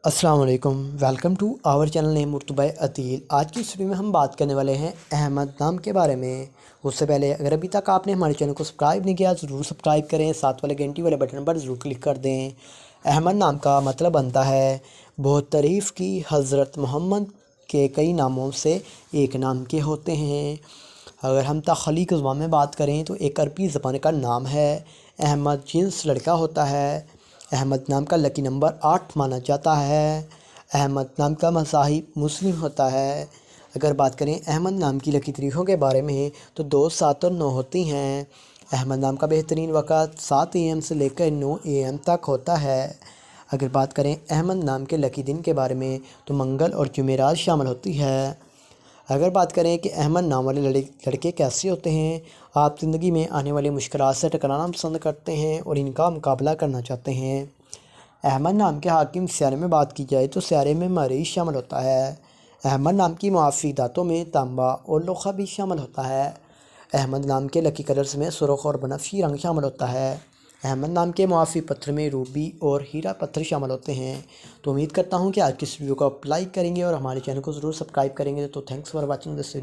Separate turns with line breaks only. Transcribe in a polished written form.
السلام علیکم، welcome to our channel نیم مرتبہ عتیل۔ آج کی اس ویڈیو میں ہم بات کرنے والے ہیں احمد نام کے بارے میں۔ اس سے پہلے اگر ابھی تک آپ نے ہمارے چینل کو سبسکرائب نہیں کیا ضرور سبسکرائب کریں، ساتھ والے گھنٹی والے بٹن پر ضرور کلک کر دیں۔ احمد نام کا مطلب بنتا ہے بہت تعریف کی حضرت محمد کے کئی ناموں سے ایک نام کے ہوتے ہیں۔ اگر ہم تخلیق زبان میں بات کریں تو ایک عربی زبان کا نام ہے۔ احمد جنس لڑکا ہوتا ہے۔ احمد نام کا لکی نمبر 8 مانا جاتا ہے۔ احمد نام کا مذاہب مسلم ہوتا ہے۔ اگر بات کریں احمد نام کی لکی تاریخوں کے بارے میں تو 2، 7 اور 9 ہوتی ہیں۔ احمد نام کا بہترین وقت 7 AM سے لے کر 9 AM تک ہوتا ہے۔ اگر بات کریں احمد نام کے لکی دن کے بارے میں تو منگل اور جمعرات شامل ہوتی ہے۔ اگر بات کریں کہ احمد نام والے لڑکے کیسے ہوتے ہیں، آپ زندگی میں آنے والی مشکلات سے ٹکرانا پسند کرتے ہیں اور ان کا مقابلہ کرنا چاہتے ہیں۔ احمد نام کے حاکم سیارے میں بات کی جائے تو سیارے میں مریخ شامل ہوتا ہے۔ احمد نام کی معافی دھاتوں میں تانبا اور لوہا بھی شامل ہوتا ہے۔ احمد نام کے لکی کلرز میں سرخ اور بنفشی رنگ شامل ہوتا ہے۔ احمد نام کے معافی پتھر میں روبی اور ہیرا پتھر شامل ہوتے ہیں۔ تو امید کرتا ہوں کہ آج کی اس ویڈیو کو آپ لائک کریں گے اور ہمارے چینل کو ضرور سبسکرائب کریں گے۔ تو thanks for watching this video.